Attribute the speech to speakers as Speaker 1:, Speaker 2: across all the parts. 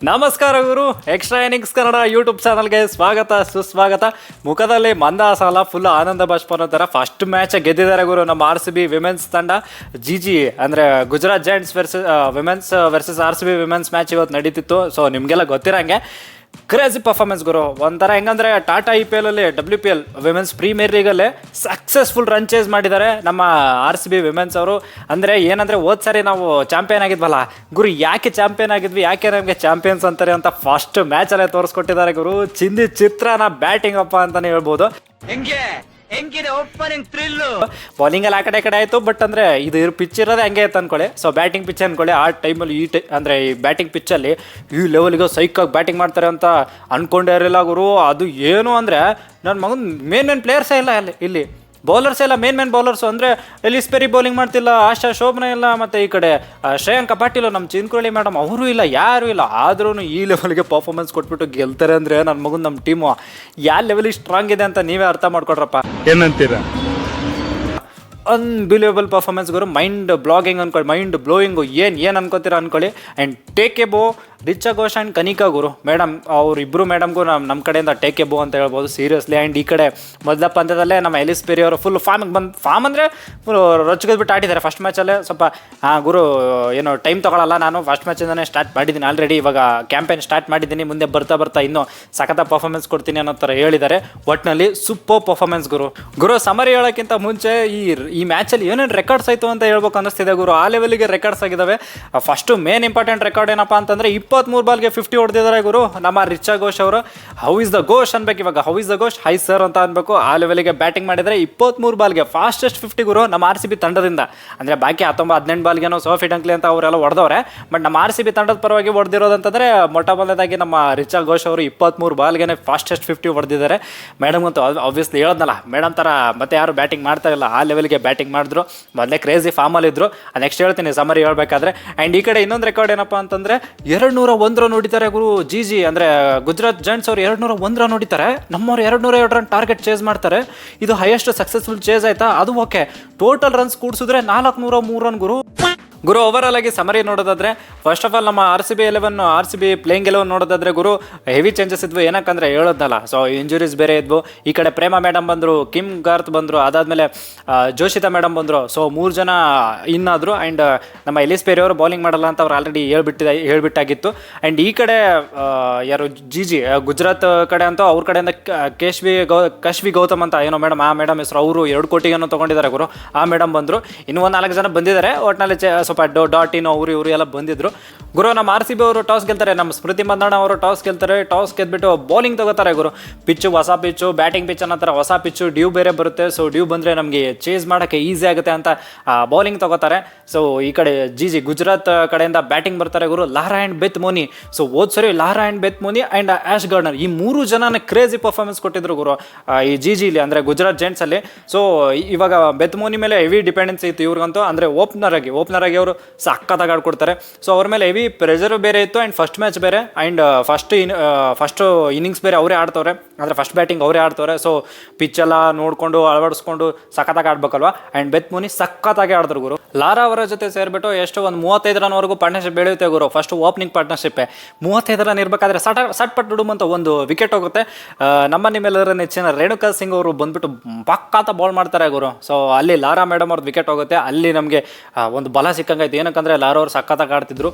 Speaker 1: ನಮಸ್ಕಾರ ಗುರು, extra innings Kannada YouTube ಚಾನಲ್ಗೆ ಸ್ವಾಗತ ಸುಸ್ವಾಗತ. ಮುಖದಲ್ಲಿ ಮಂದಹಾಸ, ಫುಲ್ ಆನಂದ ಬಾಷ್ಪ ಥರ ಫಸ್ಟ್ ಮ್ಯಾಚ್ ಗೆದ್ದಿದ್ದಾರೆ ಗುರು ನಮ್ಮ RCB ವಿಮೆನ್ಸ್ ತಂಡ. ಜಿ ಅಂದರೆ Gujarat Giants women's versus RCB women's match ಇವತ್ತು ನಡೀತಿತ್ತು. ಸೊ ನಿಮಗೆಲ್ಲ ಗೊತ್ತಿರಂಗೆ ಕ್ರೇಜಿ ಪರ್ಫಾರ್ಮೆನ್ಸ್ ಗುರು. ಒಂಥರ ಹೆಂಗಂದ್ರೆ ಟಾಟಾ IPL ಅಲ್ಲಿ WPL ವಿಮೆನ್ಸ್ ಪ್ರೀಮಿಯರ್ ಲೀಗಲ್ಲಿ ಸಕ್ಸಸ್ಫುಲ್ ರನ್ ಚೇಸ್ ಮಾಡಿದ್ದಾರೆ ನಮ್ಮ RCB ವಿಮೆನ್ಸ್ ಅವರು. ಅಂದರೆ ಏನಂದರೆ ಹೋದ ಸಾರಿ ನಾವು ಚಾಂಪಿಯನ್ ಆಗಿದ್ವಲ್ಲ ಗುರು, ಯಾಕೆ ಚಾಂಪಿಯನ್ ಆಗಿದ್ವಿ, ಯಾಕೆ ನಮಗೆ ಚಾಂಪಿಯನ್ಸ್ ಅಂತಾರೆ ಅಂತ ಫಸ್ಟ್ ಮ್ಯಾಚಲ್ಲೇ ತೋರಿಸ್ಕೊಟ್ಟಿದ್ದಾರೆ ಗುರು. ಚಿಂದಿ ಚಿತ್ರನ ಬ್ಯಾಟಿಂಗ್ ಅಪ್ಪ ಅಂತಲೇ ಹೇಳ್ಬೋದು.
Speaker 2: ಹೆಂಗಿದೆ ಓಪನಿಂಗ್ ಥ್ರಿಲ್.
Speaker 1: ಬೌಲಿಂಗ್ ಅಲ್ಲಿ ಆ ಕಡೆ ಆಯ್ತು, ಬಟ್ ಅಂದ್ರೆ ಇದು ಪಿಚ್ ಇರೋದೇ ಹಂಗೆ ಇತ್ತು ಅನ್ಕೊಳ್ಳಿ. ಸೊ ಬ್ಯಾಟಿಂಗ್ ಪಿಚ್ ಅನ್ಕೊಳ್ಳಿ. ಆ ಟೈಮಲ್ಲಿ ಅಂದ್ರೆ ಈ ಬ್ಯಾಟಿಂಗ್ ಪಿಚ್ ಅಲ್ಲಿ ಈ ಲೆವೆಲ್ಗೆ ಸೈಕಾಗಿ ಬ್ಯಾಟಿಂಗ್ ಮಾಡ್ತಾರೆ ಅಂತ ಅನ್ಕೊಂಡೇ ಇರಲಿಲ್ಲ ಗುರು. ಅದು ಏನು ಅಂದ್ರೆ ನನ್ನ ಮಗನ್ ಮೇನ್ ಪ್ಲೇಯರ್ಸೇ ಇಲ್ಲ ಇಲ್ಲಿ, ಬೌಲರ್ಸ್ ಎಲ್ಲ ಮೇನ್ ಬೌಲರ್ಸು. ಅಂದರೆ ಎಲಿಸ್ ಪೆರಿ ಬೌಲಿಂಗ್ ಮಾಡ್ತಿಲ್ಲ, ಆಶಾ ಶೋಭನಾ ಇಲ್ಲ, ಮತ್ತು ಈ ಕಡೆ ಶ್ರೇಯಾಂಕ ಪಾಟೀಲ್, ನಮ್ಮ ಚಿನ್ಕುರಳಿ ಮೇಡಮ್ ಅವರು ಇಲ್ಲ, ಯಾರೂ ಇಲ್ಲ. ಆದ್ರೂ ಈ ಲೆವೆಲ್ಗೆ ಪರ್ಫಾರ್ಮೆನ್ಸ್ ಕೊಟ್ಬಿಟ್ಟು ಗೆಲ್ತಾರೆ ಅಂದರೆ ನನ್ನ ಮಗನ ನಮ್ಮ ಟೀಮು ಯಾವ ಲೆವೆಲಿಗೆ ಸ್ಟ್ರಾಂಗ್ ಇದೆ ಅಂತ ನೀವೇ ಅರ್ಥ ಮಾಡ್ಕೊಡ್ರಪ್ಪ.
Speaker 3: ಏನಂತೀರಾ?
Speaker 1: ಅನ್ಬಿಲಿಯಬಲ್ ಪರ್ಫಾರ್ಮೆನ್ಸ್ ಗುರು. ಮೈಂಡ್ ಬ್ಲಾಗಿಂಗ್ ಅನ್ಕೊಳ್ಳಿ, ಮೈಂಡ್ ಬ್ಲೋಯಿಂಗು ಏನು ಅನ್ಕೋತೀರಾ ಅನ್ಕೊಳ್ಳಿ. And take above Richa Ghosh and Kanika Guru madam, ಅವರಿಬ್ಬರು ಮೇಡಮ್ಗೂ ನಮ್ಮ ಕಡೆಯಿಂದ ಟೇಕ್ ಎಬೋ ಅಂತ ಹೇಳ್ಬೋದು ಸೀರಿಯಸ್ಲಿ. ಆ್ಯಂಡ್ ಈ ಕಡೆ ಮೊದಲ ಪಂದ್ಯದಲ್ಲೇ ನಮ್ಮ ಎಲಿಸ್ ಪೆರಿ ಅವರು ಫುಲ್ ಫಾರ್ಮ್ ಅಂದರೆ ಫುಲ್ ರೊಚ್ಚಿಗೆದ್ಬಿಟ್ಟು ಆಡಿದ್ದಾರೆ ಫಸ್ಟ್ ಮ್ಯಾಚಲ್ಲೇ. ಸ್ವಲ್ಪ ಗುರು ಏನು ಟೈಮ್ ತೊಗೊಳಲ್ಲ, ನಾನು ಫಸ್ಟ್ ಮ್ಯಾಚಿಂದನೇ ಸ್ಟಾರ್ಟ್ ಮಾಡಿದ್ದೀನಿ ಆಲ್ರೆಡಿ, ಇವಾಗ ಕ್ಯಾಂಪೇನ್ ಸ್ಟಾರ್ಟ್ ಮಾಡಿದ್ದೀನಿ, ಮುಂದೆ ಬರ್ತಾ ಇನ್ನೂ ಸಖತ್ತ ಪರ್ಫಾರ್ಮೆನ್ಸ್ ಕೊಡ್ತೀನಿ ಅನ್ನೋ ಥರ ಹೇಳಿದ್ದಾರೆ. ಒಟ್ಟಿನಲ್ಲಿ ಸೂಪರ್ ಪರ್ಫಾರ್ಮೆನ್ಸ್ ಗುರು. ಸಮರಿ ಹೇಳೋಕ್ಕಿಂತ ಮುಂಚೆ ಈ ಮ್ಯಾಚಲ್ಲಿ ಏನೇನು ರೆಕಾರ್ಡ್ಸ್ ಆಯಿತು ಅಂತ ಹೇಳ್ಬೇಕು ಅನ್ನಿಸ್ತಿದೆ ಗುರು. ಆ ಲೆವೆಲ್ಗೆ ರೆಕಾರ್ಡ್ಸ್ ಆಗಿದ್ದಾವೆ. ಫಸ್ಟು ಮೇನ್ ಇಂಪಾರ್ಟೆಂಟ್ ರೆಕಾರ್ಡ್ ಏನಪ್ಪ ಅಂತಂದರೆ 23 ಬಾಲ್ಗೆ 50 ಹೊಡೆದಿದ್ದಾರೆ ಗುರು ನಮ್ಮ ರಿಚಾ ಘೋಷ್ ಅವರು. ಹೌ ಇಸ್ ದ ಘೋಷ್ ಅನ್ಬೇಕು ಇವಾಗ, how is the Ghosh, high sir ಅಂತ ಅನ್ಬೇಕು. ಆ ಲೆವೆಲ್ಗೆ ಬ್ಯಾಟಿಂಗ್ ಮಾಡಿದರೆ 23 ಬಾಲ್ಗೆ ಫಾಸ್ಟೆಸ್ಟ್ 50 ಗುರು ನಮ್ಮ RCB ತಂಡದಿಂದ. ಅಂದರೆ ಬಾಕಿ 18 ಬಾಲ್ಗೆನೋ ಸೋಫಿ ಡಂಕ್ಲಿ ಅಂತ ಅವರೆಲ್ಲ ಹೊಡೆದವ್ರೆ, ಬಟ್ ನಮ್ಮ RCB ತಂಡದ ಪರವಾಗಿ ಹೊಡೆದಿರೋದಂತಂದರೆ ಮೊಟ್ಟಮೊದಲದಾಗಿ ನಮ್ಮ ರಿಚಾ ಘೋಷ್ ಅವರು 23 ಬಾಲ್ಗೆ ಫಾಸ್ಟೆಸ್ಟ್ 50 ಹೊಡೆದಿದ್ದಾರೆ. ಮೇಡಮ್ ಅಂತೂ ಆಬ್ವಿಯಸ್ಲಿ ಹೇಳೋದಲ್ಲ, ಮೇಡಮ್ ಥರ ಮತ್ತೆ ಯಾರು ಬ್ಯಾಟಿಂಗ್ ಮಾಡ್ತಾ ಇಲ್ಲ, ಆ ಲೆವೆಲ್ಗೆ ಬ್ಯಾಟಿಂಗ್ ಮಾಡಿದ್ರು. ಮೊದಲೇ ಕ್ರೇಜಿ ಫಾರ್ಮಲ್ಲಿ ಇದ್ರು. ನೆಕ್ಸ್ಟ್ ಹೇಳ್ತೀನಿ ಸಮರಿ ಹೇಳ್ಬೇಕಾದ್ರೆ. ಆ್ಯಂಡ್ ಈ ಕಡೆ ಇನ್ನೊಂದು ರೆಕಾರ್ಡ್ ಏನಪ್ಪ ಅಂತಂದರೆ 201 ರನ್ ಹೊಡಿತಾರೆ ಗುರು. ಜಿ ಅಂದರೆ ಗುಜರಾತ್ ಜೈಂಟ್ಸ್ ಅವರು 201 ರನ್ ಹೊಡಿತಾರೆ, ನಮ್ಮವ್ರು 202 ರನ್ ಟಾರ್ಗೆಟ್ ಚೇಸ್ ಮಾಡ್ತಾರೆ. ಇದು ಹೈಯೆಸ್ಟ್ ಸಕ್ಸಸ್ಫುಲ್ ಚೇಸ್ ಆಯ್ತಾ? ಅದು ಓಕೆ. ಟೋಟಲ್ ರನ್ಸ್ ಕೂಡಿಸಿದ್ರೆ 403 ರನ್ ಗುರು. ಓವರಾಲ್ ಆಗಿ ಸಮರಿ ನೋಡೋದಾದ್ರೆ, ಫಸ್ಟ್ ಆಫ್ ಆಲ್ ನಮ್ಮ RCB ಪ್ಲೇಯಿಂಗ್ 11 ನೋಡೋದಾದ್ರೆ ಗುರು ಹೆವಿ ಚೇಂಜಸ್ ಇದ್ವು. ಏನಕ್ಕಂದ್ರೆ ಹೇಳೋದಲ್ಲ, ಸೊ ಇಂಜುರೀಸ್ ಬೇರೆ ಇದ್ವು. ಈ ಕಡೆ ಪ್ರೇಮ ಮೇಡಮ್ ಬಂದರು, ಕಿಮ್ ಗಾರ್ತ್ ಬಂದರು, ಅದಾದಮೇಲೆ ಜೋಶಿತಾ ಮೇಡಮ್ ಬಂದರು. ಸೊ 3 ಜನ ಇನ್ನಾದರು. ಆ್ಯಂಡ್ ನಮ್ಮ ಎಲಿಸ್ ಪೆರಿ ಅವರು ಬೌಲಿಂಗ್ ಮಾಡಲ್ಲ ಅಂತ ಅವ್ರು ಆಲ್ರೆಡಿ ಹೇಳ್ಬಿಟ್ಟಾಗಿತ್ತು. ಆ್ಯಂಡ್ ಈ ಕಡೆ ಯಾರು ಜಿ ಗುಜರಾತ್ ಕಡೆ ಅಂತೂ ಅವ್ರ ಕಡೆಯಿಂದ ಕಶ್ವಿ ಗೌತಮ್ ಅಂತ ಏನೋ ಮೇಡಮ್, ಆ ಮೇಡಮ್ ಹೆಸರು, ಅವರು 2 ಕೋಟಿಗೇನೋ ತೊಗೊಂಡಿದ್ದಾರೆ ಗುರು. ಆ ಮೇಡಮ್ ಬಂದರು. ಇನ್ನೂ ಒಂದು 4 ಜನ ಬಂದಿದ್ದಾರೆ. ಒಟ್ಟಿನಲ್ಲಿ ಸ್ವಲ್ಪ ಡಾಟ್ ಇನ್ ಇವರು ಎಲ್ಲ ಬಂದಿದ್ರು ಗುರು. ನಮ್ಮ RCB ಅವರು ಟಾಸ್ ಗೆಲ್ತಾರೆ, ನಮ್ಮ ಸ್ಮೃತಿ ಮಂದಣ್ಣ ಅವರು ಟಾಸ್ ಗೆಲ್ತಾರೆ. ಟಾಸ್ ಗೆದ್ಬಿಟ್ಟು ಬೌಲಿಂಗ್ ತಗೋತಾರೆ ಗುರು. ಪಿಚ್ಚು ಹೊಸ ಪಿಚ್ಚು, ಬ್ಯಾಟಿಂಗ್ ಪಿಚ್ ಅನ್ನೋ ಥರ ಹೊಸ ಪಿಚ್ಚು, ಡ್ಯೂ ಬೇರೆ ಬರುತ್ತೆ. ಸೊ ಡ್ಯೂ ಬಂದರೆ ನಮಗೆ ಚೇಸ್ ಮಾಡೋಕ್ಕೆ ಈಸಿ ಆಗುತ್ತೆ ಅಂತ ಬೌಲಿಂಗ್ ತಗೋತಾರೆ. ಸೊ ಈ ಕಡೆ ಜಿ ಗುಜರಾತ್ ಕಡೆಯಿಂದ ಬ್ಯಾಟಿಂಗ್ ಬರ್ತಾರೆ ಗುರು. Laura and Beth Mooney. So ಹೋದ್ ಸರಿ Laura and Beth Mooney and Ash Gardner, ಈ 3 ಜನನ ಕ್ರೇಜಿ ಪರ್ಫಾರ್ಮೆನ್ಸ್ ಕೊಟ್ಟಿದ್ರು ಗುರು ಈ ಜಿಲಿ, ಅಂದರೆ ಗುಜರಾತ್ ಜೈಂಟ್ಸಲ್ಲಿ. ಸೊ ಇವಾಗ ಬೆತ್ ಮೋನಿ ಮೇಲೆ ಹೆವಿ ಡಿಪೆಂಡೆನ್ಸಿ ಇತ್ತು ಇವ್ರಿಗಂತೂ. ಅಂದರೆ ಓಪನರ್ ಆಗಿ ಅವರು ಸಕ್ಕತ್ತಾಗಿ ಆಡ್ಕೊಡ್ತಾರೆ. ಸೊ ಅವ್ರ ಮೇಲೆ ಹೆವಿ ಪ್ರೆಷರ್ ಬೇರೆ ಇತ್ತು. ಆ್ಯಂಡ್ ಫಸ್ಟ್ ಮ್ಯಾಚ್ ಬೇರೆ, ಆ್ಯಂಡ್ ಫಸ್ಟ್ ಇನ್ನಿಂಗ್ಸ್ ಬೇರೆ ಅವರೇ ಆಡ್ತವ್ರೆ, ಅಂದರೆ ಫಸ್ಟ್ ಬ್ಯಾಟಿಂಗ್ ಅವರೇ ಆಡ್ತವ್ರೆ. ಸೊ ಪಿಚ್ಚೆಲ್ಲ ನೋಡಿಕೊಂಡು ಅಳವಡಿಸ್ಕೊಂಡು ಸಖತ್ತಾಗಿ ಆಡ್ಬೇಕಲ್ವಾ. ಆ್ಯಂಡ್ ಬೆತ್ ಮೋನಿ ಸಖತ್ತಾಗಿ ಆಡಿದ್ರು ಗುರು. ಲಾರಾ ಅವರ ಜೊತೆ ಸೇರಿಬಿಟ್ಟು ಎಷ್ಟು ಒಂದು 35 ರನ್ವರೆಗೂ ಪಾರ್ಟ್ನರ್ಶಿಪ್ ಬೆಳೆಯುತ್ತೆ ಗುರು. ಫಸ್ಟ್ ಓಪನಿಂಗ್ ಪಾರ್ಟ್ನರ್ಶಿಪ್ಪೇ 35 ರನ್ ಇರಬೇಕಾದ್ರೆ ಸಟ್ ಪಟ್ ಡುಡುಮಂತ ಒಂದು ವಿಕೆಟ್ ಹೋಗುತ್ತೆ. ನಿಮ್ಮೆಲ್ಲರ ನೆಚ್ಚಿನ ರೇಣುಕಾ ಸಿಂಗ್ ಅವರು ಬಂದ್ಬಿಟ್ಟು ಪಕ್ಕಾತ ಬಾಲ್ ಮಾಡ್ತಾರೆ ಗುರು. ಸೊ ಅಲ್ಲಿ ಲಾರಾ ಮೇಡಮ್ ಅವ್ರದ್ದು ವಿಕೆಟ್ ಹೋಗುತ್ತೆ. ಅಲ್ಲಿ ನಮಗೆ ಒಂದು ಬಲ ಸಿಕ್ಕಂಗಾಯ್ತು. ಏನಕ್ಕಂದರೆ ಲಾರಾ ಅವ್ರು ಸಖತ್ತಾಗಿ ಆಡ್ತಿದ್ರು.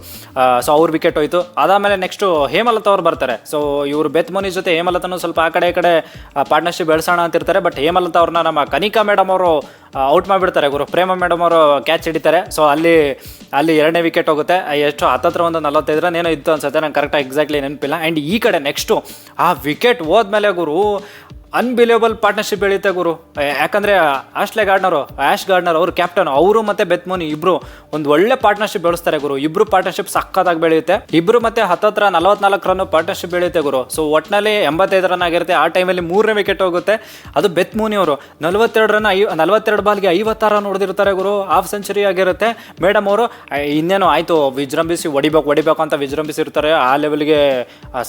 Speaker 1: ಸೊ ಅವ್ರ ವಿಕೆಟ್ ಹೋಯ್ತು. ಅದಾದಮೇಲೆ ನೆಕ್ಸ್ಟು ಹೇಮಲತಾ ಅವ್ರು ಬರ್ತಾರೆ. ಸೊ ಇವರು ಬೆತ್ ಮೋನಿ ಜೊತೆ ಹೇಮಲತಾನು ಸ್ವಲ್ಪ ಆ ಕಡೆ ಪಾರ್ಟ್ನರ್ಶಿಪ್ ಬೆಳೆಸೋಣ ಅಂತಿರ್ತಾರೆ. ಬಟ್ ಹೇಮಲತಾ ಅವ್ರನ್ನ ನಮ್ಮ ಕನಿಕಾ ಮೇಡಮ್ ಅವರು ಔಟ್ ಮಾಡಿಬಿಡ್ತಾರೆ ಗುರು. ಪ್ರೇಮ ಮೇಡಮ್ ಅವರು ಕ್ಯಾಚ್ ಹಿಡಿತಾರೆ. ಸೊ ಅಲ್ಲಿ 2ನೇ ವಿಕೆಟ್ ಹೋಗುತ್ತೆ. ಎಷ್ಟು ಹತ್ತತ್ರ ಒಂದು 45 ರನ್ ಏನೋ ಇತ್ತು ಅನ್ಸುತ್ತೆ, ನಂಗೆ ಕರೆಕ್ಟಾಗಿ ಎಕ್ಸಾಕ್ಟ್ಲಿ ನೆನಪಿಲ್ಲ. ಆ್ಯಂಡ್ ಈ ಕಡೆ ನೆಕ್ಸ್ಟು ಆ ವಿಕೆಟ್ ಹೋದ್ಮೇಲೆ ಗುರು ಅನ್ಬಿಲಿಯಬಲ್ ಪಾರ್ಟ್ನರ್ಶಿಪ್ ಬೆಳೆಯುತ್ತೆ ಗುರು. ಯಾಕಂದರೆ ಆಶ್ ಗಾರ್ಡ್ನರ್ ಅವರು ಕ್ಯಾಪ್ಟನ್, ಅವರು ಮತ್ತು ಬೆತ್ ಮೋನಿ ಇಬ್ಬರು ಒಂದು ಒಳ್ಳೆ ಪಾರ್ಟ್ನರ್ಶಿಪ್ ಬೆಳೆಸ್ತಾರೆ ಗುರು. ಇಬ್ಬರು ಪಾರ್ಟ್ನರ್ಶಿಪ್ ಸಕ್ಕತ್ತಾಗಿ ಬೆಳೆಯುತ್ತೆ. ಇಬ್ಬರು ಮತ್ತೆ ಹತ್ತತ್ರ 44 ರನ್ ಪಾರ್ಟ್ನರ್ಶಿಪ್ ಬೆಳೆಯುತ್ತೆ ಗುರು. ಸೊ ಒಟ್ಟಿನಲ್ಲಿ 85 ರನ್ ಆಗಿರುತ್ತೆ. ಆ ಟೈಮಲ್ಲಿ 3ನೇ ವಿಕೆಟ್ ಹೋಗುತ್ತೆ. ಅದು ಬೆತ್ ಮೋನಿ ಅವರು 42 ಬಾಲ್ಗೆ 56 ರನ್ ಹೊಡೆದಿರ್ತಾರೆ ಗುರು. ಹಾಫ್ ಸೆಂಚುರಿ ಆಗಿರುತ್ತೆ. ಮೇಡಮ್ ಅವರು ಇನ್ನೇನು ಆಯಿತು ವಿಜೃಂಭಿಸಿ ಹೊಡಿಬೇಕು ಅಂತ ವಿಜೃಂಭಿಸಿರ್ತಾರೆ. ಆ ಲೆವೆಲ್ಗೆ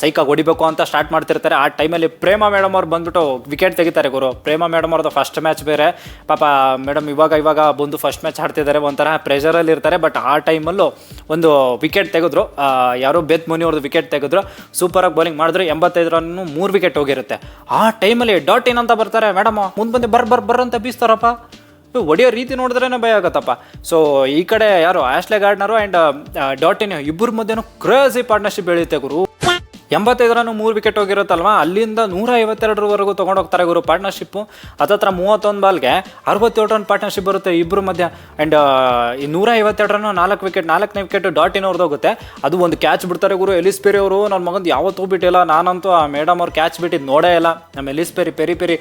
Speaker 1: ಸೈಕಾಗಿ ಹೊಡಿಬೇಕು ಅಂತ ಸ್ಟಾರ್ಟ್ ಮಾಡ್ತಿರ್ತಾರೆ. ಆ ಟೈಮಲ್ಲಿ ಪ್ರೇಮ ಮೇಡಮ್ ಅವ್ರು ಬಂದ್ಬಿಟ್ಟು ವಿಕೆಟ್ ತೆಗಿತಾರೆ ಗುರು. ಪ್ರೇಮ ಮೇಡಮ್ ಅವ್ರದ್ದು ಫಸ್ಟ್ ಮ್ಯಾಚ್ ಬೇರೆ, ಪಾಪ ಮೇಡಮ್ ಇವಾಗ ಬಂದು ಫಸ್ಟ್ ಮ್ಯಾಚ್ ಆಡ್ತಿದ್ದಾರೆ, ಒಂಥರ ಪ್ರೆಷರಲ್ಲಿ ಇರ್ತಾರೆ. ಬಟ್ ಆ ಟೈಮಲ್ಲೂ ಒಂದು ವಿಕೆಟ್ ತೆಗೆದ್ರು, ಯಾರೋ ಬೆತ್ ಮುನಿ ಅವ್ರದ್ದು ವಿಕೆಟ್ ತೆಗೆದ್ರು, ಸೂಪರಾಗಿ ಬೌಲಿಂಗ್ ಮಾಡಿದ್ರು. 85 ರನ್ 3 ವಿಕೆಟ್ ಹೋಗಿರುತ್ತೆ. ಆ ಟೈಮಲ್ಲಿ ಡಾಟ್ ಇನ್ ಅಂತ ಬರ್ತಾರೆ ಮೇಡಮ್, ಮುಂದೆ ಬಂದು ಬರ್ರ ಅಂತ ಬೀಸ್ತಾರಪ್ಪ. ಹೊಡೆಯೋ ರೀತಿ ನೋಡಿದ್ರೇ ಭಯ ಆಗತ್ತಪ್ಪ. ಸೊ ಈ ಕಡೆ ಯಾರು ಆಶ್ಲೆ ಗಾರ್ಡ್ನರು ಆ್ಯಂಡ್ ಡಾಟ್ ಇನ್ ಇಬ್ಬರ ಮಧ್ಯೆನೂ ಕ್ರೇಜಿ ಪಾರ್ಟ್ನರ್ಶಿಪ್ ಬೆಳೆಯುತ್ತೆ ಗುರು. 85 ರನ್ 3 ವಿಕೆಟ್ ಹೋಗಿರುತ್ತಲ್ವ, ಅಲ್ಲಿಂದ 152ವರೆಗೂ ತೊಗೊಂಡೋಗ್ತಾರೆ ಗುರು ಪಾರ್ಟ್ನರ್ಶಿಪ್ಪು. ಹತ್ತತ್ರ 31 ಬಾಲ್ಗೆ 67 ರನ್ ಪಾರ್ಟ್ನರ್ಶಿಪ್ ಬರುತ್ತೆ ಇಬ್ಬರ ಮಧ್ಯ. ಆ್ಯಂಡ್ ಈ 152 ರನ್ 4 ವಿಕೆಟ್, 4ನೇ ವಿಕೆಟ್ ಡಾಟ್ ಇನ್ ಅವ್ರದ್ದು ಹೋಗುತ್ತೆ. ಅದು ಒಂದು ಕ್ಯಾಚ್ ಬಿಡ್ತಾರೆ ಗುರು ಎಲಿಸ್ ಪೆರಿ ಅವರು. ನನ್ನ ಮಗಂದು ಯಾವತ್ತೂ ಬಿಟ್ಟಿಲ್ಲ, ನಾನಂತೂ ಆ ಮೇಡಮ್ ಅವ್ರು ಕ್ಯಾಚ್ ಬಿಟ್ಟಿದ್ದು ನೋಡೇ ಇಲ್ಲ. ನಮ್ಮ ಎಲಿಸ್ ಪೆರಿ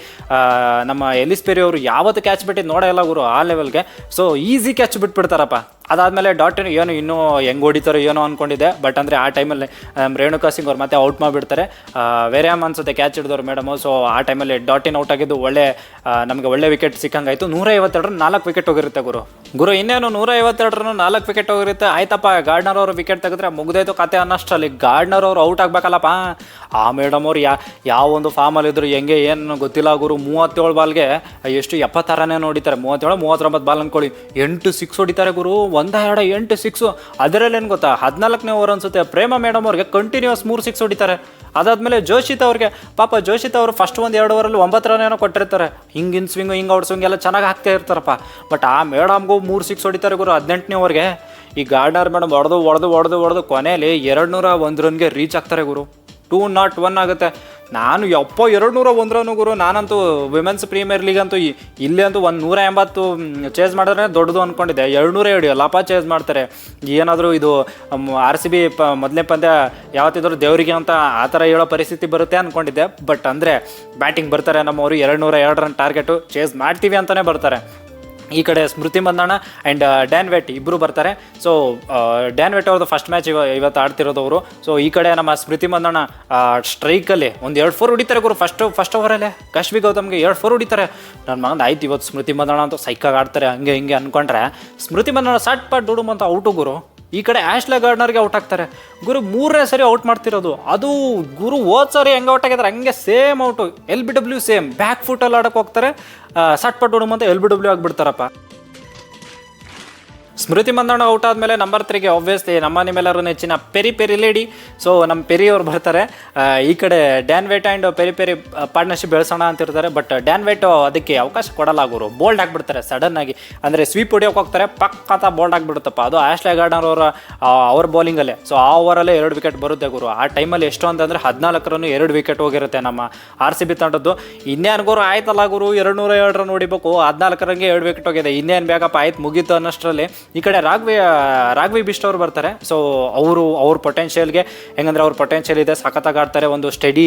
Speaker 1: ನಮ್ಮ ಎಲಿಸ್ ಪೆರಿ ಅವರು ಯಾವತ್ತು ಕ್ಯಾಚ್ ಬಿಟ್ಟಿದ್ದು ನೋಡೇ ಇಲ್ಲ ಗುರು ಆ ಲೆವೆಲ್ಗೆ. ಸೊ ಈಸಿ ಕ್ಯಾಚ್ ಬಿಟ್ಬಿಡ್ತಾರಪ್ಪ. ಅದಾದಮೇಲೆ ಡಾಟ್ ಇನ್ ಏನು ಇನ್ನೂ ಹೆಂಗೆ ಹೊಡಿತಾರೋ ಏನೋ ಅಂದ್ಕೊಂಡಿದ್ದೆ. ಬಟ್ ಅಂದರೆ ಆ ಟೈಮಲ್ಲಿ ರೇಣುಕಾ ಸಿಂಗ್ ಅವ್ರು ಮತ್ತೆ ಔಟ್ ಮಾಡಿಬಿಡ್ತಾರೆ. ವೇರ್ಯಾಮ್ ಅನ್ಸುತ್ತೆ ಕ್ಯಾಚ್ ಹಿಡಿದವ್ರು ಮೇಡಮು. ಸೊ ಆ ಟೈಮಲ್ಲಿ ಡಾಟ್ ಇನ್ ಔಟ್ ಆಗಿದ್ದು ನಮಗೆ ಒಳ್ಳೆ ವಿಕೆಟ್ ಸಿಕ್ಕಂಗಾಯಿತು. 152 ರನ್ 4 ವಿಕೆಟ್ ಹೋಗಿರುತ್ತೆ ಗುರು. ಇನ್ನೇನು 152 ರನ್ 4 ವಿಕೆಟ್ ಹೋಗಿರುತ್ತೆ. ಆಯ್ತಪ್ಪ, ಗಾರ್ಡ್ನರ್ ಅವರು ವಿಕೆಟ್ ತೆಗೆದ್ರೆ ಮುಗ್ದೋಯ್ತು ಕತೆ ಅನ್ನೋಷ್ಟರಲ್ಲಿ ಗಾರ್ಡ್ನರ್ ಅವರು ಔಟ್ ಆಗಬೇಕಲ್ಲಪ್ಪ. ಆ ಮೇಡಮ್ ಅವ್ರು ಯಾವ ಒಂದು ಫಾರ್ಮಲ್ಲಿ ಇದ್ರು, ಹೆಂಗೆ ಏನು ಗೊತ್ತಿಲ್ಲ ಗುರು. 37 ಬಾಲ್ಗೆ ಎಷ್ಟು 76 ರನ್ನೇ ಹೊಡಿತಾರೆ. 37 39 ಬಾಲ್ ಅಂದ್ಕೊಳ್ಳಿ, 8 ಸಿಕ್ಸ್ ಹೊಡಿತಾರೆ ಗುರು. 8 ಸಿಕ್ಸು. ಅದರಲ್ಲೇನು ಗೊತ್ತಾ, 14ನೇ ಓವರ್ ಅನ್ಸುತ್ತೆ ಪ್ರೇಮ ಮೇಡಮ್ ಅವ್ರಿಗೆ ಕಂಟಿನ್ಯೂಸ್ 3 ಸಿಕ್ಸ್ ಹೊಡಿತಾರೆ. ಅದಾದಮೇಲೆ ಜೋಶಿತ್ ಅವ್ರಿಗೆ, ಪಾಪ ಜೋಶಿತ್ ಅವರು ಫಸ್ಟ್ 1-2 ಓವರಲ್ಲಿ 9 ರನ್ ಏನೋ ಕೊಟ್ಟಿರ್ತಾರೆ. ಹಿಂಗಿನ ಸ್ವಿಂಗು ಹಿಂಗೆ ಔಟ್ ಸ್ವಿಂಗ್ ಎಲ್ಲ ಚೆನ್ನಾಗಿ ಹಾಕ್ತಾ ಇರ್ತಾರಪ್ಪ. ಬಟ್ ಆ ಮೇಡಮ್ಗೂ 3 ಸಿಕ್ಸ್ ಹೊಡಿತಾರೆ ಗುರು 18ನೇ ಓವರ್ಗೆ. ಈ ಗಾರ್ಡ್ನರ್ ಮೇಡಮ್ ಹೊಡೆದು ಕೊನೆಯಲ್ಲಿ 201 ರನ್ಗೆ ರೀಚ್ ಆಗ್ತಾರೆ ಗುರು. 201 ಆಗುತ್ತೆ. ನಾನು 201 ರನ್ ಗುರು. ನಾನಂತೂ ವಿಮೆನ್ಸ್ ಪ್ರೀಮಿಯರ್ ಲೀಗ್ ಅಂತೂ ಇಲ್ಲಿ ಅಂತೂ 180 ಚೇಸ್ ಮಾಡಿದ್ರೆ ದೊಡ್ಡದು ಅಂದ್ಕೊಂಡಿದ್ದೆ. 200 ಹಿಡಿಯಲ್ಲಪ್ಪ ಚೇಸ್ ಮಾಡ್ತಾರೆ. ಏನಾದರೂ ಇದು RCB ಮೊದಲನೇ ಪಂದ್ಯ ಯಾವತ್ತಿದ್ರು ದೇವರಿಗೆ ಅಂತ ಆ ಥರ ಹೇಳೋ ಪರಿಸ್ಥಿತಿ ಬರುತ್ತೆ ಅಂದ್ಕೊಂಡಿದ್ದೆ. ಬಟ್ ಅಂದರೆ ಬ್ಯಾಟಿಂಗ್ ಬರ್ತಾರೆ ನಮ್ಮವರು, 202 ರನ್ ಟಾರ್ಗೆಟು ಚೇಸ್ ಮಾಡ್ತೀವಿ ಅಂತಲೇ ಬರ್ತಾರೆ. ಈ ಕಡೆ ಸ್ಮೃತಿ ಮಂದಣ್ಣ ಆ್ಯಂಡ್ ಡ್ಯಾನ್ ವೆಟ್ ಇಬ್ಬರು ಬರ್ತಾರೆ. ಸೊ ಡ್ಯಾನ್ ವೆಟ್ ಅವ್ರದ್ದು ಫಸ್ಟ್ ಮ್ಯಾಚ್ ಇವತ್ತು ಆಡ್ತಿರೋದವರು. ಸೊ ಈ ಕಡೆ ನಮ್ಮ ಸ್ಮೃತಿ ಮಂದಣ್ಣ ಸ್ಟ್ರೈಕಲ್ಲಿ ಒಂದು 2 4 ಹೊಡಿತಾರೆ ಗುರು. ಫಸ್ಟ್ ಓವರಲ್ಲೇ ಕಶ್ವಿ ಗೌತಮ್ಗೆ 2 4 ಹೊಡಿತಾರೆ. ನನ್ನ ಮಗಂದು ಆಯ್ತು ಇವತ್ತು ಸ್ಮೃತಿ ಮಂದಣ್ಣ ಅಂತೂ ಸೈಕಾಗಿ ಆಡ್ತಾರೆ ಹಂಗೆ ಹಿಂಗೆ ಅಂದ್ಕೊಂಡ್ರೆ, ಸ್ಮೃತಿ ಮಂದಣ್ಣ ಸಟ್ ಪಟ್ ಡುಡುಮ್ ಅಂತ ಔಟು ಗುರು. ಈ ಕಡೆ ಆಶ್ಲೆ ಗಾರ್ಡ್ನರ್ಗೆ ಔಟ್ ಆಗ್ತಾರೆ ಗುರು. 3ನೇ ಸರಿ ಔಟ್ ಮಾಡ್ತಿರೋದು ಅದು ಗುರು. ಹೋದ ಸರಿ ಹೆಂಗೆ ಔಟ್ ಆಗಿದ್ದಾರೆ ಹಂಗೆ same out. LBW same back ಫುಟಲ್ಲಿ ಆಡೋಕೆ ಹೋಗ್ತಾರೆ, ಸಟ್ ಪಟ್ ಡುಡುಮ್ ಅಂತ LBW ಆಗಿಬಿಡ್ತಾರಪ್ಪ. ಸ್ಮೃತಿ ಮಂದಣ್ಣ ಔಟ್ ಆದಮೇಲೆ ನಂಬರ್ 3ಗೆ ಆಬ್ವಿಯಸ್ಲಿ ನಿಮ್ಮೆಲ್ಲರೂ ನೆಚ್ಚಿನ ಪೆರಿ ಲೇಡಿ. ಸೊ ನಮ್ಮ ಪೆರಿ ಅವ್ರು ಬರ್ತಾರೆ. ಈ ಕಡೆ Danni Wyatt and Perry partnership ಬೆಳೆಸೋಣ ಅಂತಿರ್ತಾರೆ. ಬಟ್ ಡ್ಯಾನ್ ವೇಟ್ ಅದಕ್ಕೆ ಅವಕಾಶ ಕೊಡಲ್ಲ ಗುರು. ಬೋಲ್ಡ್ ಆಗಿಬಿಡ್ತಾರೆ ಸಡನ್ನಾಗಿ. ಅಂದರೆ ಸ್ವೀಪ್ ಹೊಡಿಯೋಕೆ ಹೋಗ್ತಾರೆ, ಪಕ್ಕ ಬೋಲ್ಡ್ ಆಗಿಬಿಡುತ್ತಪ್ಪ. ಅದು ಆಶ್ಲೆ ಗಾರ್ಡ್ನರ್ ಅವ್ರ ಬೌಲಿಂಗಲ್ಲೇ. ಸೊ ಆ ಓವರಲ್ಲೇ 2 ವಿಕೆಟ್ ಬರುತ್ತೆ ಗುರು. ಆ ಟೈಮಲ್ಲಿ ಎಷ್ಟು ಅಂತಂದರೆ 14 ರನ್ 2 ವಿಕೆಟ್ ಹೋಗಿರುತ್ತೆ ನಮ್ಮ RCB ತಂಡದ್ದು. ಇನ್ನೇನು ಗುರು ಆಯ್ತಲ್ಲ ಗುರು, 202 ರನ್ ಹೊಡಿಬೇಕು, 14 ರನ್ಗೆ 2 ವಿಕೆಟ್ ಹೋಗಿದೆ. ಇನ್ನೇನು ಬೇಕಪ್ಪ, ಆಯ್ತು ಮುಗೀತು ಅನ್ನೋಷ್ಟರಲ್ಲಿ ಈ ಕಡೆ ರಾಘವಿ ಬಿಸ್ಟ್ ಅವರು ಬರ್ತಾರೆ. ಸೊ ಅವ್ರ ಪೊಟೆನ್ಷಿಯಲ್ಗೆ ಹೆಂಗಂದ್ರೆ ಅವ್ರ ಪೊಟೆನ್ಷಿಯಲ್ ಇದೆ, ಸಖತ್ತಾಗಿ ಆಡ್ತಾರೆ. ಒಂದು ಸ್ಟಡಿ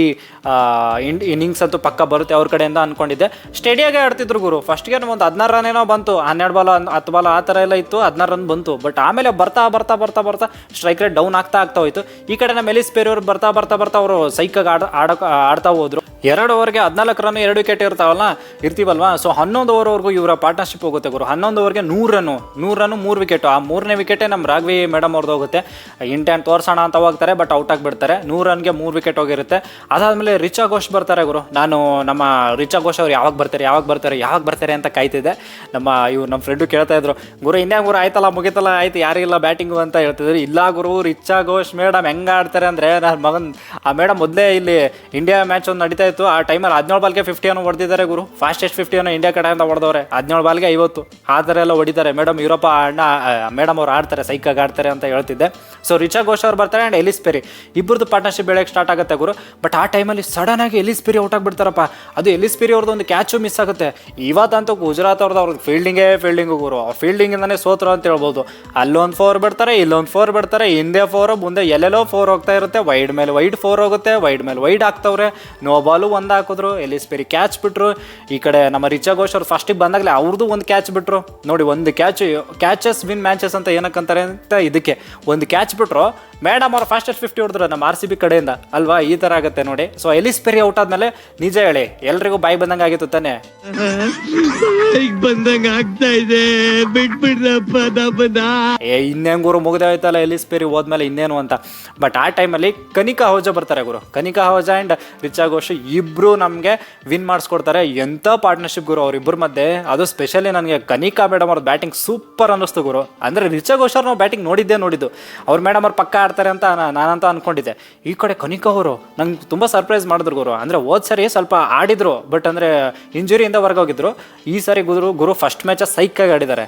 Speaker 1: ಇನ್ನಿಂಗ್ಸ್ ಅಂತೂ ಪಕ್ಕ ಬರುತ್ತೆ ಅವ್ರ ಕಡೆಯಿಂದ ಅಂದ್ಕೊಂಡಿದ್ದೆ. ಸ್ಟಡಿಯಾಗೆ ಆಡ್ತಿದ್ರು ಗುರು. ಫಸ್ಟ್ಗೆ ಒಂದು 16 ರನ್ ಏನೋ ಬಂತು, 12 ಬಾಲ್ 10 ಬಾಲ್ ಆ ಥರ ಎಲ್ಲ ಇತ್ತು, 16 ರನ್ ಬಂತು. ಬಟ್ ಆಮೇಲೆ ಬರ್ತಾ ಸ್ಟ್ರೈಕ್ ರೇಟ್ ಡೌನ್ ಆಗ್ತಾ ಹೋಯ್ತು. ಈ ಕಡೆ ನಮ್ಮ ಎಲಿಸ್ ಪೆರಿ ಅವರು ಬರ್ತಾ ಅವರು ಸೈಕಾಗಿ ಆಡ್ತಾ ಹೋದ್ರು. 2 ಓವರ್ಗೆ 14 ರನ್ 2 ವಿಕೆಟ್ ಇರ್ತೀವಲ್ವಾ. ಸೊ 11 ಓವರ್ವರೆಗೂ ಇವರ ಪಾರ್ಟ್ನರ್ಶಿಪ್ ಹೋಗುತ್ತೆ ಗುರು. 11 ಓವರ್ಗೆ 100 ರನ್ 3 ವಿಕೆಟ್. ಆ 3ನೇ ವಿಕೆಟೇ ನಮ್ಮ ರಾಘವಿ ಮೇಡಮ್ ಅವ್ರದ್ದು ಹೋಗುತ್ತೆ. ಇಂಟೆಂಟ್ ತೋರ್ಸೋಣ ಅಂತ ಹೋಗ್ತಾರೆ, ಬಟ್ ಔಟ್ ಆಗಿಬಿಡ್ತಾರೆ. 100 ರನ್ಗೆ 3 ವಿಕೆಟ್ ಹೋಗಿರುತ್ತೆ. ಅದಾದಮೇಲೆ ರಿಚಾ ಘೋಷ್ ಬರ್ತಾರೆ ಗುರು. ನಾನು ನಮ್ಮ ರಿಚಾ ಘೋಷ್ ಅವ್ರು ಯಾವಾಗ ಬರ್ತಾರೆ ಅಂತ ಕಾಯ್ತಿದ್ದೆ. ನಮ್ಮ ಫ್ರೆಂಡು ಕೇಳ್ತಾ ಇದ್ರು, ಗುರು ಇನ್ನೇ ಗುರು ಆಯ್ತಲ್ಲ ಮುಗಿತಲ್ಲ ಆಯ್ತು ಯಾರಿಗಿಲ್ಲ ಬ್ಯಾಟಿಂಗು ಅಂತ ಹೇಳ್ತಿದ್ರು. ಇಲ್ಲ ಗುರು, ರಿಚಾ ಘೋಷ್ ಮೇಡಮ್ ಹೆಂಗೆ ಆಡ್ತಾರೆ ಅಂದರೆ, ನನ್ನ ಮಗನ್ ಆ ಮೇಡಮ್ ಮೊದಲೇ ಇಲ್ಲಿ ಇಂಡಿಯಾ ಮ್ಯಾಚ್ ಒಂದು ನಡೀತಾ ಇತ್ತು. ಆ ಟೈಮಲ್ಲಿ 17 ಬಾಲ್ಗೆ 50 ಏನೋ ಹೊಡೆದಿದ್ದಾರೆ ಗುರು. ಫಾಸ್ಟೆಸ್ಟ್ 50 ಏನೋ ಇಂಡಿಯಾ ಕಡೆಯಿಂದ ಹೊಡೆದವ್ರೆ. 17 ಬಾಲ್ಗೆ 50 ಆ ಥರ ಎಲ್ಲ ಹೊಡಿತಾರೆ ಮೇಡಮ್. ಯುರೋಪ ಮೇಡಮ್ ಅವ್ರು ಆಡ್ತಾರೆ, ಸೈಕಾಗಿ ಆಡ್ತಾರೆ ಅಂತ ಹೇಳ್ತಿದ್ದೆ. ಸೊ ರಿಚಾ ಘೋಷ್ ಅವ್ರು ಬರ್ತಾರೆ ಆ್ಯಂಡ್ ಎಲಿಸ್ ಪೆರಿ ಇಬ್ಬರದ್ದು ಪಾರ್ಟ್ನರ್ಶಿಪ್ ಬೆಳೆಯೋಕ್ಕೆ ಸ್ಟಾರ್ಟ್ ಆಗುತ್ತೆ ಗುರು. ಬಟ್ ಆ ಟೈಮಲ್ಲಿ ಸಡನ್ನಾಗಿ ಎಲಿಸ್ ಪೆರಿ ಔಟ್ ಆಗಿಬಿಡ್ತಾರಪ್ಪ. ಅದು ಎಲಿಸ್ ಪೆರಿ ಅವ್ರದ್ದು ಒಂದು ಕ್ಯಾಚು ಮಿಸ್ ಆಗುತ್ತೆ. ಇವತ್ತಂತೂ ಗುಜರಾತ್ ಅವ್ರದ್ದು ಫೀಲ್ಡಿಂಗು ಗುರು. ಫೀಲ್ಡಿಂಗಿಂದನೇ ಸೋತರು ಅಂತ ಹೇಳ್ಬೋದು. ಅಲ್ಲೊಂದು 4 ಬಿಡ್ತಾರೆ, ಇಲ್ಲೊಂದು 4 ಬಿಡ್ತಾರೆ, ಹಿಂದೆ 4 ಮುಂದೆ ಎಲ್ಲೆಲ್ಲೋ 4 ಹೋಗ್ತಾ ಇರುತ್ತೆ. ವೈಡ್ ಮೇಲೆ ವೈಡ್ 4 ಹೋಗುತ್ತೆ, ವೈಡ್ ಮೇಲೆ ವೈಡ್ ಆಗ್ತವ್ರೆ. ನೋ ಬಾಲು 1 ಹಾಕಿದ್ರು, ಎಲಿಸ್ ಪೆರಿ ಕ್ಯಾಚ್ ಬಿಟ್ರು. ಈ ಕಡೆ ನಮ್ಮ ರಿಚಾ ಘೋಷ್ ಅವ್ರು ಫಸ್ಟಿಗೆ ಬಂದಾಗಲೇ ಅವ್ರದ್ದು ಒಂದು ಕ್ಯಾಚ್ ಬಿಟ್ರು ನೋಡಿ. ಒಂದು ಕ್ಯಾಚಸ್ ವಿನ್ ಮ್ಯಾಚಸ್ ಅಂತ ಏನಕ್ಕಂತಾರೆ ಅಂತ ಇದಕ್ಕೆ ಒಂದು ಕ್ಯಾಚ್ ಬಿಟ್ರು. ಮೇಡಮ್ ಅವ್ರು ಫಾಸ್ಟೆಸ್ಟ್ 50 ಹೊಡೆದ್ರು ನಮ್ಮ RCB ಕಡೆಯಿಂದ ಅಲ್ವಾ, ಈ ಥರ ಆಗುತ್ತೆ ನೋಡಿ. ಸೊ ಎಲಿಸ್ ಪೆರಿ ಔಟ್ ಆದ್ಮೇಲೆ ನಿಜ ಹೇಳಿ ಎಲ್ರಿಗೂ ಬಾಯಿ ಬಂದಂಗೆ ಆಗಿತ್ತು ತಾನೆ.
Speaker 2: ಬಂದಂಗ ಆಗ್ತಾ ಇದೆ, ಬಿಟ್ಬಿಡ್ರಪ್ಪ
Speaker 1: ಇನ್ನೇನು ಗುರು ಮುಗ್ದೇ ಹೋಯ್ತಲ್ಲ ಎಲಿಸ್ ಪೆರಿ ಹೋದ್ಮೇಲೆ ಇನ್ನೇನು ಅಂತ. ಬಟ್ ಆ ಟೈಮಲ್ಲಿ ಕನಿಕಾ ಅಹುಜಾ ಬರ್ತಾರೆ ಗುರು. ಕನಿಕಾ ಅಹುಜಾ ಆ್ಯಂಡ್ ರಿಚಾ ಘೋಷ್ ಇಬ್ರು ನಮಗೆ ವಿನ್ ಮಾಡಿಸ್ಕೊಡ್ತಾರೆ. ಎಂಥ ಪಾರ್ಟ್ನರ್ಶಿಪ್ ಗುರು ಅವ್ರಿಬ್ಬರ ಮಧ್ಯೆ. ಅದು ಸ್ಪೆಷಲಿ ನನಗೆ ಕನಿಕಾ ಮೇಡಮ್ ಅವ್ರ ಬ್ಯಾಟಿಂಗ್ ಸೂಪರ್ ಅನ್ನಿಸ್ತು ಗುರು. ಅಂದರೆ ರಿಚಾ ಘೋಷ್ ಅವ್ರು ನಾವು ಬ್ಯಾಟಿಂಗ್ ನೋಡಿದ್ದು ಅವ್ರ ಮೇಡಮ್ ಅವ್ರು ಪಕ್ಕ ಆಡ್ತಾರೆ ಅಂತ ನಾನಂತ ಅಂದ್ಕೊಂಡಿದ್ದೆ. ಈ ಕಡೆ ಕನಿಕಾ ಅವರು ನಂಗೆ ತುಂಬ ಸರ್ಪ್ರೈಸ್ ಮಾಡಿದ್ರು ಗುರು. ಅಂದರೆ ಹೋದ್ ಸರಿ ಸ್ವಲ್ಪ ಆಡಿದ್ರು, ಬಟ್ ಅಂದರೆ ಇಂಜುರಿಯಿಂದ ಹೊರಗೋಗಿದ್ರು. ಈ ಸಾರಿ ಗುರು ಫಸ್ಟ್ ಮ್ಯಾಚ ಸೈಕಾಗಿ ಆಡಿದ್ದಾರೆ.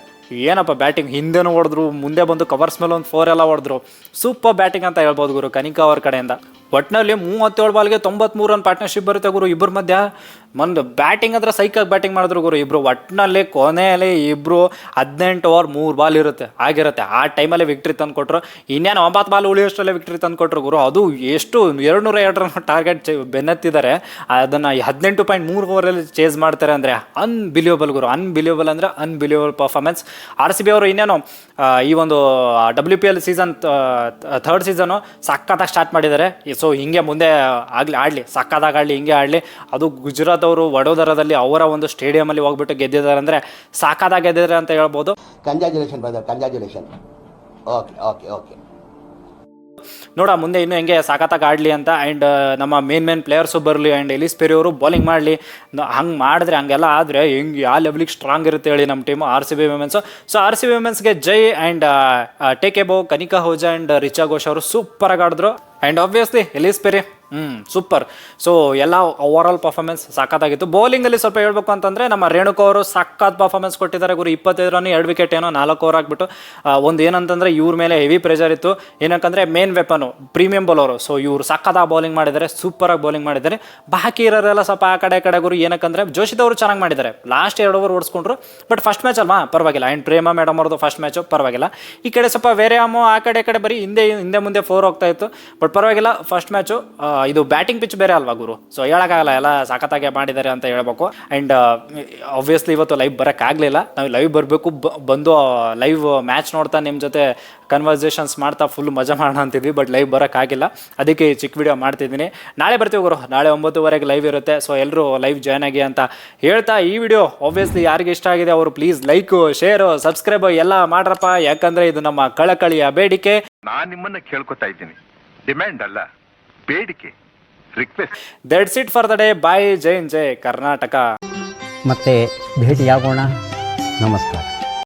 Speaker 1: ಏನಪ್ಪ ಬ್ಯಾಟಿಂಗ್, ಹಿಂದೆನೂ ಹೊಡೆದ್ರು, ಮುಂದೆ ಬಂದು ಕವರ್ಸ್ ಮೇಲೆ ಒಂದು 4 ಎಲ್ಲ ಹೊಡೆದ್ರು. ಸೂಪರ್ ಬ್ಯಾಟಿಂಗ್ ಅಂತ ಹೇಳ್ಬೋದು ಗುರು ಕನಿಕಾ ಅವ್ರ ಕಡೆಯಿಂದ. ಒಟ್ಟಿನಲ್ಲಿ 37 ಬಾಲ್ಗೆ 93 ರನ್ ಪಾರ್ಟ್ನರ್ಶಿಪ್ ಬರುತ್ತೆ ಗುರು ಇಬ್ಬರ ಮಧ್ಯ. ಒಂದು ಬ್ಯಾಟಿಂಗ್ ಅಂದ್ರೆ ಸೈಕಾಗಿ ಬ್ಯಾಟಿಂಗ್ ಮಾಡಿದ್ರು ಗುರು ಇಬ್ಬರು. ಒಟ್ಟಿನಲ್ಲಿ ಕೊನೆಯಲ್ಲಿ ಇಬ್ಬರು 18 ಓವರ್ 3 ಬಾಲ್ ಆಗಿರುತ್ತೆ. ಆ ಟೈಮಲ್ಲಿ ವಿಕ್ಟ್ರಿ ತಂದು ಕೊಟ್ಟರು. ಇನ್ನೇನು 9 ಬಾಲ್ ಉಳಿಯೋಷ್ಟರಲ್ಲೇ ವಿಕ್ಟ್ರಿ ತಂದು ಕೊಟ್ಟರು ಗುರು. ಅದು ಎಷ್ಟು 202 ರನ್ ಟಾರ್ಗೆಟ್ ಬೆನ್ನತ್ತಿದ್ದಾರೆ. ಅದನ್ನು 18.3 ಓವರಲ್ಲಿ ಚೇಸ್ ಮಾಡ್ತಾರೆ ಅಂದರೆ ಅನ್ಬಿಲಿಯಬಲ್ ಗುರು. ಅನ್ಬಿಲಿಯಬಲ್ ಅಂದರೆ ಅನ್ಬಿಲಿಯಬಲ್ ಪರ್ಫಾರ್ಮೆನ್ಸ್. RCB ಅವರು ಇನ್ನೇನು ಈ ಒಂದು WPL ಸೀಸನ್ 3rd ಸೀಸನು ಸಕ್ಕತ್ತಾಗಿ ಸ್ಟಾರ್ಟ್ ಮಾಡಿದ್ದಾರೆ. ಸೊ ಹಿಂಗೆ ಮುಂದೆ ಆಡಲಿ, ಸಕ್ಕತ್ತಾಗಿ ಆಡಲಿ, ಹಿಂಗೆ ಆಡಲಿ. ಅದು ಗುಜರಾತ್ ಅವರು ವಡೋದರದಲ್ಲಿ ಅವರ ಒಂದು ಸ್ಟೇಡಿಯಮಲ್ಲಿ ಹೋಗ್ಬಿಟ್ಟು ಗೆದ್ದಿದ್ದಾರೆ ಅಂದರೆ ಸಕ್ಕತ್ತಾಗಿ ಗೆದ್ದಿದ್ದಾರೆ ಅಂತ ಹೇಳ್ಬೋದು.
Speaker 3: Congratulation brother, congratulation. Okay okay okay
Speaker 1: ನೋಡ ಮುಂದೆ ಇನ್ನೂ ಹೆಂಗೆ ಸಖತ್ತಾಗಿ ಆಡಲಿ ಅಂತ. ಆ್ಯಂಡ್ ನಮ್ಮ ಮೇನ್ ಪ್ಲೇಯರ್ಸು ಬರಲಿ ಆ್ಯಂಡ್ ಎಲಿಸ್ ಪೆರಿ ಅವರು ಬೌಲಿಂಗ್ ಮಾಡಲಿ. ಹಂಗೆ ಮಾಡಿದ್ರೆ ಹಂಗೆಲ್ಲ ಆದರೆ ಹೆಂಗೆ ಯಾವ ಲೆವೆಲಿಗೆ ಸ್ಟ್ರಾಂಗ್ ಇರುತ್ತೆ ಹೇಳಿ ನಮ್ಮ team RCB women's. So RCB ವಿಮೆನ್ಸ್ಗೆ ಜೈ and take a bow, Kanika Ahuja and Richa Ghosh ಅವರು ಸೂಪರಾಗಿ ಆಡಿದ್ರು. And obviously Ellyse Perry super. So ಎಲ್ಲ ಓವರಾಲ್ ಪರ್ಫಾರ್ಮೆನ್ಸ್ ಸಖತ್ತಾಗಿತ್ತು. ಬೌಲಿಂಗಲ್ಲಿ ಸ್ವಲ್ಪ ಹೇಳ್ಬೇಕು ಅಂತಂದರೆ ನಮ್ಮ ರೇಣುಕಾ ಅವರು ಸಖತ್ ಪರ್ಫಾರ್ಮೆನ್ಸ್ ಕೊಟ್ಟಿದ್ದಾರೆ ಗುರು. 25 ರನ್ 2 ವಿಕೆಟ್ ಏನೋ 4 ಓವರ್ ಆಗಿಬಿಟ್ಟು. ಒಂದು ಏನಂತಂದರೆ ಇವ್ರ ಮೇಲೆ ಹೆವಿ ಪ್ರೆಷರ್ ಇತ್ತು. ಏನಕ್ಕಂದರೆ ಮೇನ್ ವೆಪನು ಪ್ರೀಮಿಯಂ ಬೌಲರು. ಸೊ ಇವರು ಸಖತ್ತಾಗಿ ಬೌಲಿಂಗ್ ಮಾಡಿದ್ದಾರೆ, ಸೂಪರಾಗಿ ಬೌಲಿಂಗ್ ಮಾಡಿದ್ದಾರೆ. ಬಾಕಿ ಇರೋರೆಲ್ಲ ಸ್ವಲ್ಪ ಆ ಕಡೆ ಗುರು. ಏನಕ್ಕಂದರೆ ಜೋಶಿತ್ ಅವರು ಚೆನ್ನಾಗಿ ಮಾಡಿದ್ದಾರೆ, ಲಾಸ್ಟ್ 2 ಓವರ್ ಓಡಿಸ್ಕೊಂಡ್ರು. ಬಟ್ ಫಸ್ಟ್ ಮ್ಯಾಚ್ ಅಲ್ವಾ ಪರವಾಗಿಲ್ಲ. ಆ್ಯಂಡ್ ಪ್ರೇಮ ಮೇಡಮ್ ಅವ್ರದ್ದು ಫಸ್ಟ್ ಮ್ಯಾಚು ಪರವಾಗಿಲ್ಲ. ಈ ಕಡೆ ಸ್ವಲ್ಪ ವೇರಿಯಾಮು ಆ ಕಡೆ ಬರೀ ಹಿಂದೆ ಮುಂದೆ 4 ಹೋಗ್ತಾ ಇತ್ತು. ಬಟ್ ಪರವಾಗಿಲ್ಲ ಫಸ್ಟ್ ಮ್ಯಾಚು. ಇದು ಬ್ಯಾಟಿಂಗ್ ಪಿಚ್ ಬೇರೆ ಅಲ್ವಾ ಗುರು. ಸೊ ಹೇಳೋಕ್ಕಾಗಲ್ಲ, ಎಲ್ಲ ಸಖತ್ತಾಗೆ ಮಾಡಿದ್ದಾರೆ ಅಂತ ಹೇಳ್ಬೇಕು. ಆ್ಯಂಡ್ ಆಬ್ವಿಯಸ್ಲಿ ಇವತ್ತು ಲೈವ್ ಬರೋಕ್ಕಾಗಲಿಲ್ಲ. ನಾವು ಲೈವ್ ಬರಬೇಕು, ಬಂದು ಲೈವ್ ಮ್ಯಾಚ್ ನೋಡ್ತಾ ನಿಮ್ಮ ಜೊತೆ ಕನ್ವರ್ಸೇಷನ್ಸ್ ಮಾಡ್ತಾ ಫುಲ್ ಮಜಾ ಮಾಡೋಣ ಅಂತಿದ್ವಿ. ಬಟ್ ಲೈವ್ ಬರೋಕ್ಕಾಗಿಲ್ಲ, ಅದಕ್ಕೆ ಚಿಕ್ಕ ವಿಡಿಯೋ ಮಾಡ್ತಿದ್ದೀನಿ. ನಾಳೆ ಬರ್ತೀವಿ ಗುರು, ನಾಳೆ 9:00 ಲೈವ್ ಇರುತ್ತೆ. ಸೊ ಎಲ್ಲರೂ ಲೈವ್ ಜಾಯ್ನ್ ಆಗಿ ಅಂತ ಹೇಳ್ತಾ ಈ ವಿಡಿಯೋ ಆಬ್ವಿಯಸ್ಲಿ ಯಾರಿಗೆ ಇಷ್ಟ ಆಗಿದೆ ಅವರು ಪ್ಲೀಸ್ ಲೈಕು, ಶೇರು, ಸಬ್ಸ್ಕ್ರೈಬ್ ಎಲ್ಲ ಮಾಡ್ರಪ್ಪ. ಯಾಕಂದರೆ ಇದು ನಮ್ಮ ಕಳಕಳಿಯ ಬೇಡಿಕೆ.
Speaker 4: ನಾನು ನಿಮ್ಮನ್ನ ಕೇಳ್ಕೊತಾ ಇದ್ದೀನಿ, ಡಿಮ್ಯಾಂಡ್ ಅಲ್ಲ, ಬೇಡಿಕೆ, request.
Speaker 1: That's it for the day. Bye. ಜೈ ಕರ್ನಾಟಕ.
Speaker 5: ಮತ್ತೆ ಭೇಟಿಯಾಗೋಣ. ನಮಸ್ಕಾರ.